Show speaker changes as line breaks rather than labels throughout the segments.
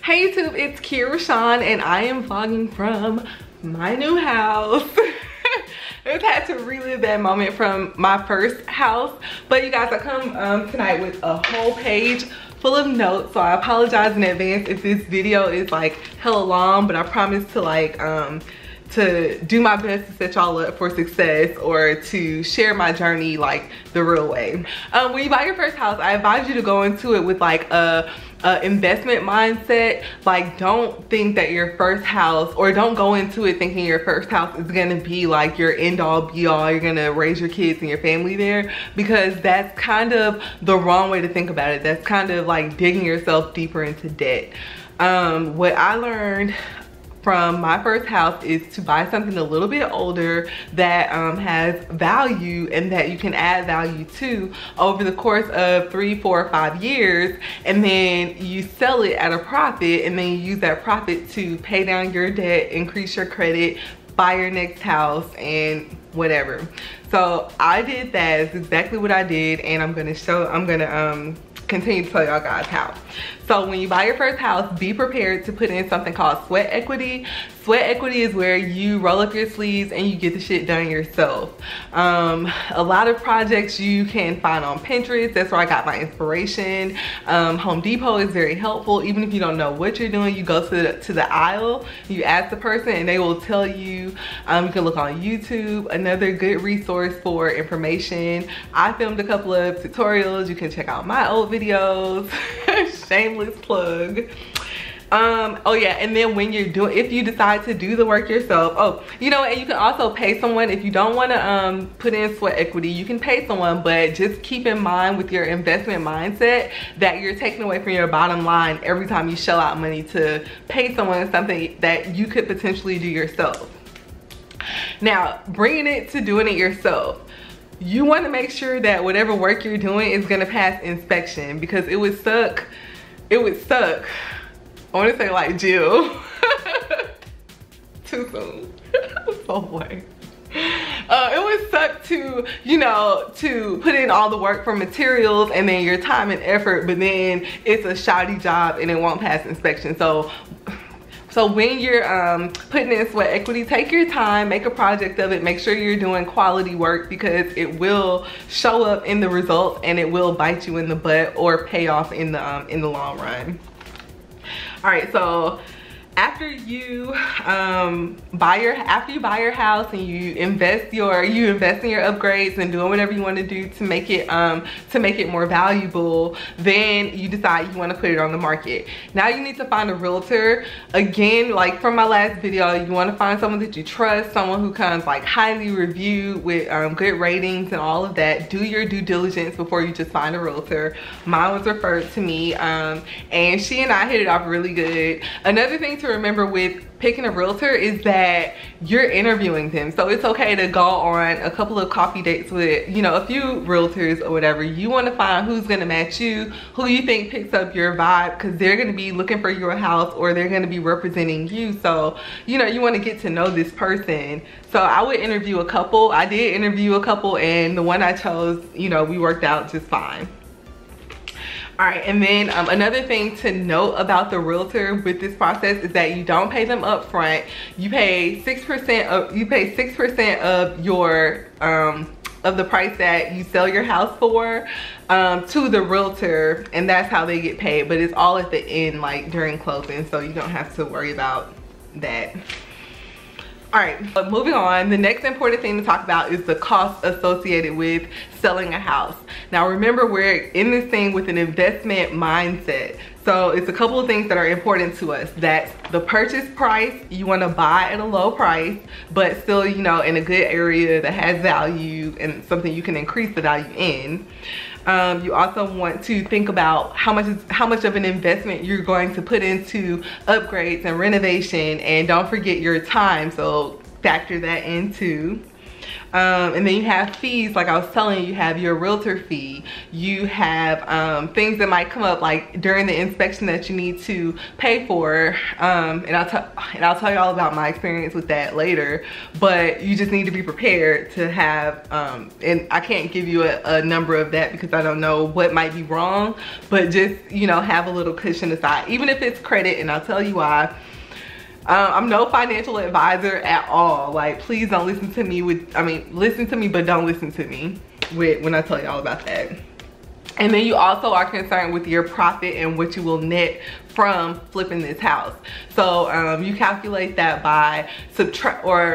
Hey YouTube, it's Rashan and I am vlogging from my new house. I've had to relive that moment from my first house, but you guys, I come tonight with a whole page full of notes, so I apologize in advance if this video is like hella long, but I promise to to do my best to set y'all up for success or to share my journey like the real way. When you buy your first house, I advise you to go into it with like a investment mindset. Like, don't think that your first house, or don't go into it thinking your first house is gonna be like your end all be all, you're gonna raise your kids and your family there, because that's kind of the wrong way to think about it. That's kind of like digging yourself deeper into debt. What I learned from my first house is to buy something a little bit older that has value and that you can add value to over the course of 3, 4, or 5 years, and then you sell it at a profit, and then you use that profit to pay down your debt, increase your credit, buy your next house, and whatever. So I did that. It's exactly what I did, and I'm gonna continue to tell y'all guys how. So when you buy your first house, be prepared to put in something called sweat equity. Sweat equity is where you roll up your sleeves and you get the shit done yourself. A lot of projects you can find on Pinterest. That's where I got my inspiration. Home Depot is very helpful. Even if you don't know what you're doing, you go to the aisle, you ask the person and they will tell you. You can look on YouTube, another good resource for information. I filmed a couple of tutorials. You can check out my old videos. Shameless plug. Oh yeah, and then when you're doing, if you decide to do the work yourself, and you can also pay someone. If you don't want to put in sweat equity, you can pay someone, but just keep in mind with your investment mindset that you're taking away from your bottom line every time you shell out money to pay someone something that you could potentially do yourself. Now, bringing it to doing it yourself, you want to make sure that whatever work you're doing is going to pass inspection, because it would suck. I want to say like Jill. Too soon. So boy. It would suck to, to put in all the work for materials and then your time and effort, but then it's a shoddy job and it won't pass inspection. So when you're putting in sweat equity, take your time, make a project of it, make sure you're doing quality work, because it will show up in the results and it will bite you in the butt or pay off in the long run. All right, so after you buy your house and you invest in your upgrades and doing whatever you want to do to make it more valuable, then you decide you want to put it on the market. Now you need to find a realtor. Again, like from my last video, you want to find someone that you trust, someone who comes like highly reviewed with good ratings and all of that. Do your due diligence before you just find a realtor. Mine was referred to me, and she and I hit it off really good. Another thing to remember with picking a realtor is that you're interviewing them. So it's okay to go on a couple of coffee dates with, a few realtors or whatever. You want to find who's going to match you, who you think picks up your vibe, because they're going to be looking for your house or they're going to be representing you. So, you want to get to know this person. So I would interview a couple. I did interview a couple, and the one I chose, we worked out just fine. All right, and then another thing to note about the realtor with this process is that you don't pay them up front. You pay 6% of your of the price that you sell your house for to the realtor, and that's how they get paid. But it's all at the end, like during closing, so you don't have to worry about that. All right, but moving on, the next important thing to talk about is the cost associated with selling a house. Now remember, we're in this thing with an investment mindset. So it's a couple of things that are important to us. That's the purchase price. You want to buy at a low price, but still, in a good area that has value and something you can increase the value in. You also want to think about how much of an investment you're going to put into upgrades and renovation, and don't forget your time, so factor that in too. And then you have fees, like I was telling you have your realtor fee. You have things that might come up like during the inspection that you need to pay for. And I'll tell you all about my experience with that later. But you just need to be prepared to have, and I can't give you a number of that because I don't know what might be wrong. But just, you know, have a little cushion aside, even if it's credit, and I'll tell you why. I'm no financial advisor at all. Like, please don't listen to me with, I mean, listen to me, but don't listen to me when I tell you all about that. And then you also are concerned with your profit and what you will net from flipping this house. So you calculate that by subtracting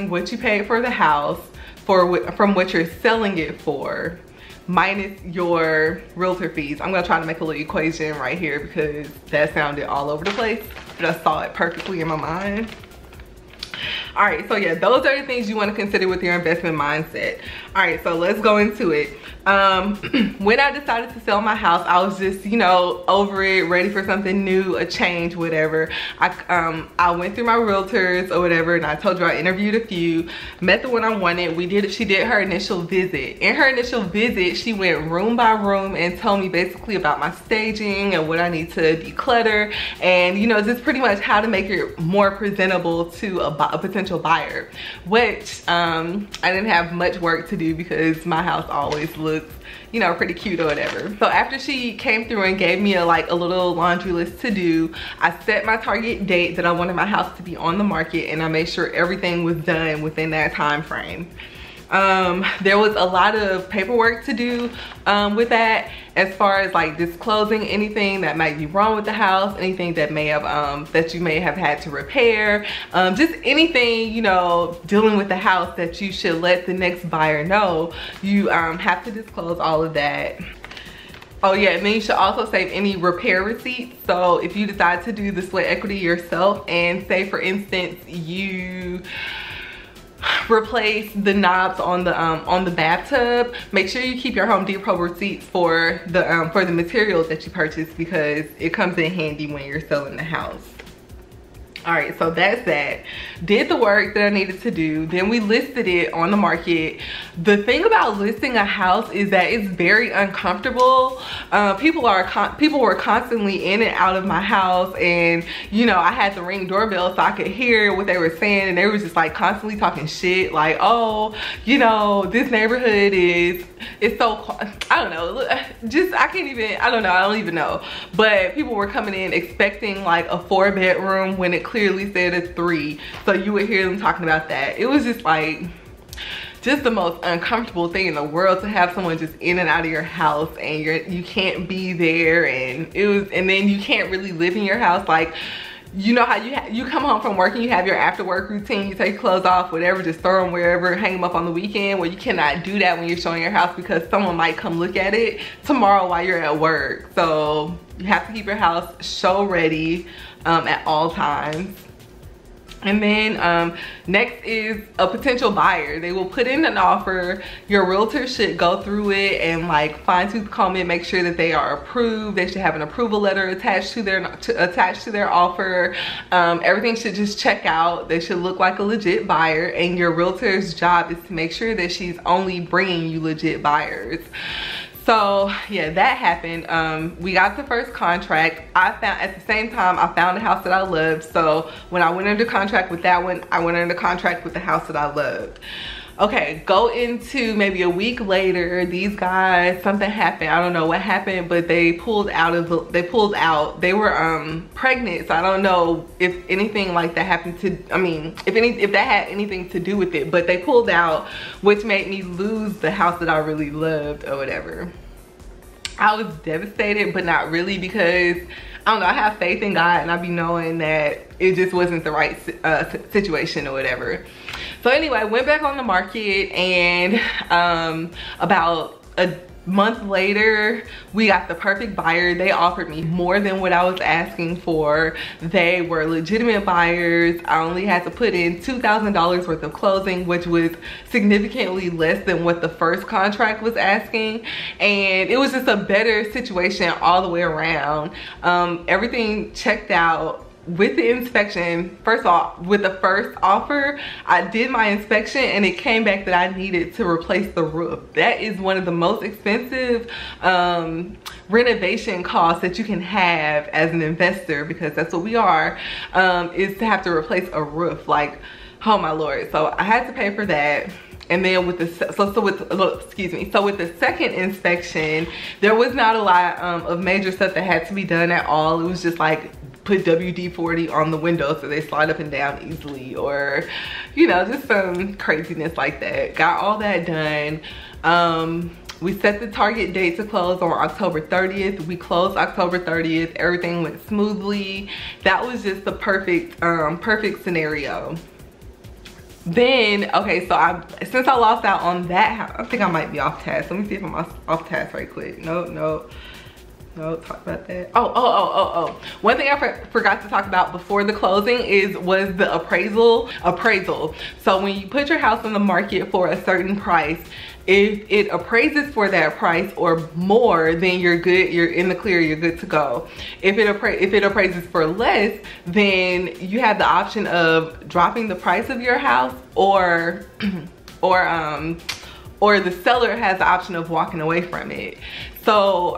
what you paid for the house from what you're selling it for, minus your realtor fees. I'm gonna try to make a little equation right here because that sounded all over the place, but I saw it perfectly in my mind. All right, so yeah, those are the things you want to consider with your investment mindset. All right, so let's go into it. When I decided to sell my house, I was just, you know, over it, ready for something new, a change, whatever. I went through my realtors or whatever, and I told you I interviewed a few, met the one I wanted. She did her initial visit. In her initial visit, she went room by room and told me basically about my staging and what I need to declutter, and you know, just pretty much how to make it more presentable to a potential buyer, which I didn't have much work to do because my house always looks, you know, pretty cute or whatever. So after she came through and gave me a little laundry list to do, I set my target date that I wanted my house to be on the market, and I made sure everything was done within that time frame. There was a lot of paperwork to do with that, as far as like disclosing anything that might be wrong with the house, anything that may have that you may have had to repair, just anything, you know, dealing with the house that you should let the next buyer know. You have to disclose all of that. Oh yeah, and then you should also save any repair receipts. So if you decide to do the sweat equity yourself, and say for instance you replace the knobs on the bathtub, make sure you keep your Home Depot receipts for the materials that you purchased, because it comes in handy when you're selling the house. All right, so that's that. Did the work that I needed to do. Then we listed it on the market. The thing about listing a house is that it's very uncomfortable. People were constantly in and out of my house, and you know, I had the Ring doorbell so I could hear what they were saying, and they were just like constantly talking shit, like, oh, you know, this neighborhood it's so, I don't know, just I don't even know. But people were coming in expecting like a 4-bedroom when it clearly said a 3, so you would hear them talking about that. It was just like, just the most uncomfortable thing in the world to have someone just in and out of your house, and you can't be there, and then you can't really live in your house. Like, you know how you come home from work and you have your after work routine, you take your clothes off, whatever, just throw them wherever, hang them up on the weekend. Well, you cannot do that when you're showing your house, because someone might come look at it tomorrow while you're at work. So you have to keep your house show ready at all times. And then next is a potential buyer. They will put in an offer. Your realtor should go through it and like fine tooth comb it, make sure that they are approved. They should have an approval letter attached to their offer. Everything should just check out. They should look like a legit buyer, and your realtor's job is to make sure that she's only bringing you legit buyers. So yeah, that happened. We got the first contract. At the same time, I found a house that I loved. So when I went under contract with that one, I went under contract with the house that I loved. Okay, go into maybe a week later, these guys, something happened. I don't know what happened, but they pulled out. They were pregnant, so I don't know if anything like that happened to, I mean, if that had anything to do with it, but they pulled out, which made me lose the house that I really loved or whatever. I was devastated, but not really, because I don't know, I have faith in God, and I be knowing that it just wasn't the right situation or whatever. So anyway, I went back on the market, and about a month later, we got the perfect buyer. They offered me more than what I was asking for. They were legitimate buyers. I only had to put in $2,000 worth of closing, which was significantly less than what the first contract was asking. And it was just a better situation all the way around. Everything checked out with the inspection, first of all, with the first offer, I did my inspection and it came back that I needed to replace the roof. That is one of the most expensive renovation costs that you can have as an investor, because that's what we are, is to have to replace a roof. Like, oh my Lord. So I had to pay for that. And then with the with the second inspection, there was not a lot of major stuff that had to be done at all. It was just like put WD-40 on the windows so they slide up and down easily, or you know, just some craziness like that. Got all that done. We set the target date to close on October 30th. We closed October 30th. Everything went smoothly. That was just the perfect perfect scenario. Then, okay, so since I lost out on that house, I think I might be off task. Let me see if I'm off task right quick. No, talk about that. Oh. One thing I forgot to talk about before the closing was the appraisal. So when you put your house on the market for a certain price, if it appraises for that price or more, then you're good, you're in the clear, you're good to go. If it appraises for less, then you have the option of dropping the price of your house, or the seller has the option of walking away from it. So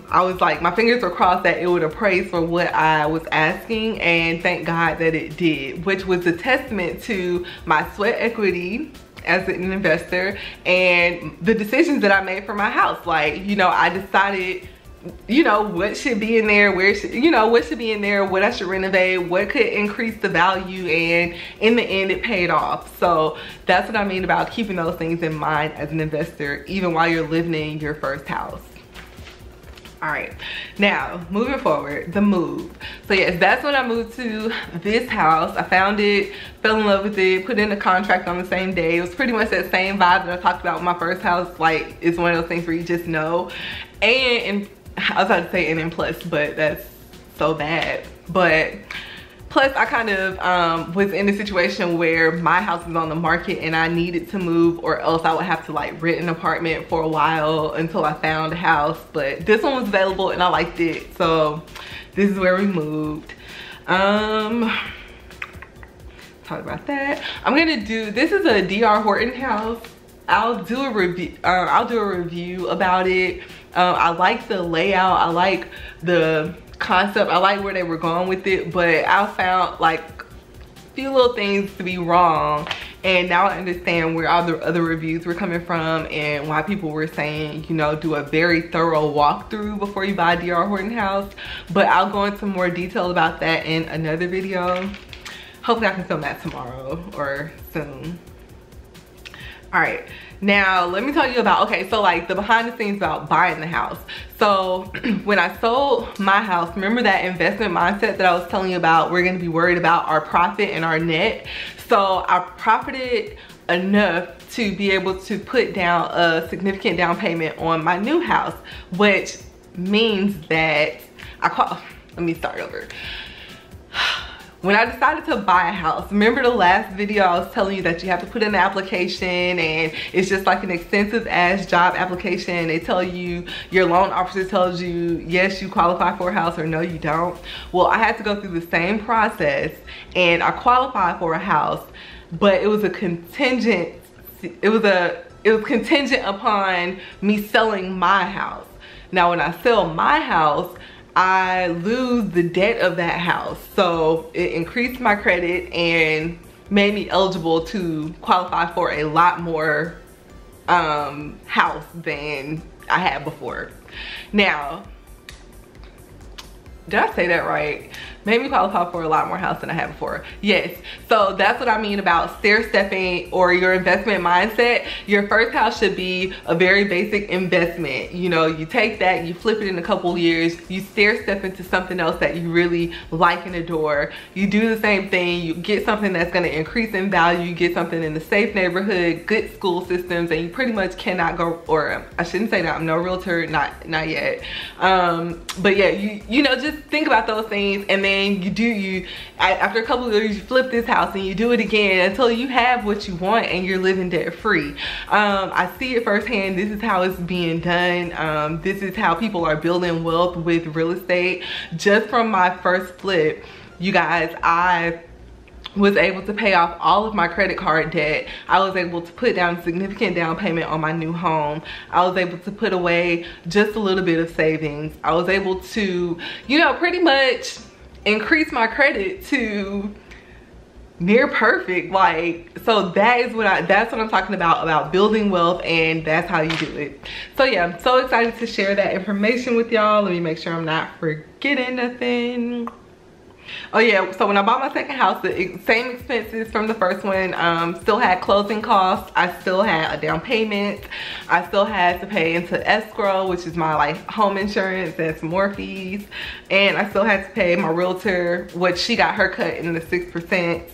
I was like, my fingers were crossed that it would appraise for what I was asking, and thank God that it did, which was a testament to my sweat equity as an investor and the decisions that I made for my house. Like, you know, I decided, you know, what should be in there, what should be in there, what I should renovate, what could increase the value, and in the end it paid off. So that's what I mean about keeping those things in mind as an investor, even while you're living in your first house. All right, now moving forward, the move. So yes, that's when I moved to this house. I found it, fell in love with it, put in a contract on the same day. It was pretty much that same vibe that I talked about with my first house. Like, it's one of those things where you just know. And I was about to say and plus, but that's so bad. But plus, I kind of was in a situation where my house is on the market and I needed to move, or else I would have to like rent an apartment for a while until I found a house. But this one was available and I liked it, so this is where we moved. Talk about that. I'm gonna do, this is a DR Horton house. I'll do a review about it. I like the layout, I like the concept, I like where they were going with it, but I found like a few little things to be wrong, and now I understand where all the other reviews were coming from and why people were saying, you know, do a very thorough walkthrough before you buy a DR Horton house. But I'll go into more detail about that in another video. Hopefully I can film that tomorrow or soon. All right, now let me tell you about, okay, so like the behind the scenes about buying the house. So when I sold my house, remember that investment mindset that I was telling you about? We're gonna be worried about our profit and our net. So I profited enough to be able to put down a significant down payment on my new house, which means that let me start over. When I decided to buy a house, remember the last video I was telling you that you have to put in an application, and it's just like an extensive ass job application. They tell you, your loan officer tells you, yes, you qualify for a house, or no, you don't. Well, I had to go through the same process and I qualified for a house, but it was a contingent, it was contingent upon me selling my house. Now, when I sell my house, I lose the debt of that house. So it increased my credit and made me eligible to qualify for a lot more house than I had before. Now, did I say that right? Made me qualify for a lot more house than I had before. Yes, so that's what I mean about stair-stepping or your investment mindset. Your first house should be a very basic investment. You know, you take that, you flip it in a couple years, you stair-step into something else that you really like and adore. You do the same thing, you get something that's gonna increase in value, you get something in the safe neighborhood, good school systems, and you pretty much cannot go, or I shouldn't say that, I'm no realtor, not yet. But yeah, you know, just think about those things, and then after a couple of years, you flip this house and you do it again until you have what you want and you're living debt free. I see it firsthand. This is how it's being done. This is how people are building wealth with real estate. Just from my first flip, you guys, I was able to pay off all of my credit card debt. I was able to put down a significant down payment on my new home. I was able to put away just a little bit of savings. I was able to, you know, pretty much increase my credit to near perfect. Like, so that's what I'm talking about building wealth, and that's how you do it. So yeah, I'm so excited to share that information with y'all. Let me make sure I'm not forgetting nothing. Oh yeah, so when I bought my second house, the same expenses from the first one, still had closing costs. I still had a down payment. I still had to pay into escrow, which is my like home insurance and some more fees. And I still had to pay my realtor, which she got her cut in the 6%.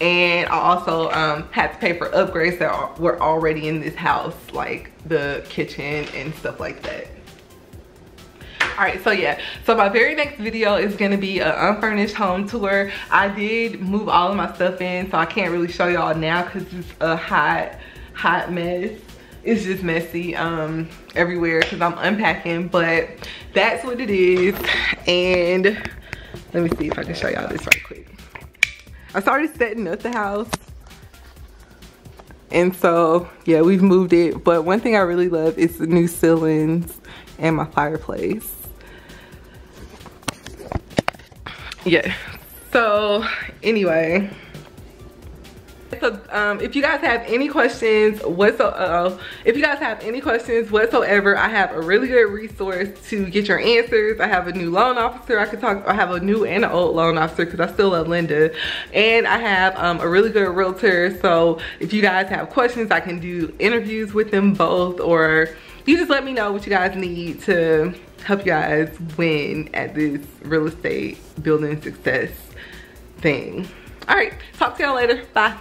And I also had to pay for upgrades that were already in this house, like the kitchen and stuff like that. All right, so yeah, so my very next video is gonna be an unfurnished home tour. I did move all of my stuff in, so I can't really show y'all now because it's a hot mess. It's just messy everywhere because I'm unpacking, but that's what it is. And let me see if I can show y'all this right quick. I started setting up the house, and so yeah, we've moved it. But one thing I really love is the new ceilings and my fireplace. Yeah, so anyway, so if you guys have any questions whatsoever, I have a really good resource to get your answers. I have a new loan officer. I have a new and an old loan officer because I still love Linda, and I have a really good realtor. So if you guys have questions, I can do interviews with them both, or you just let me know what you guys need to help you guys win at this real estate building success thing. All right, talk to y'all later. Bye.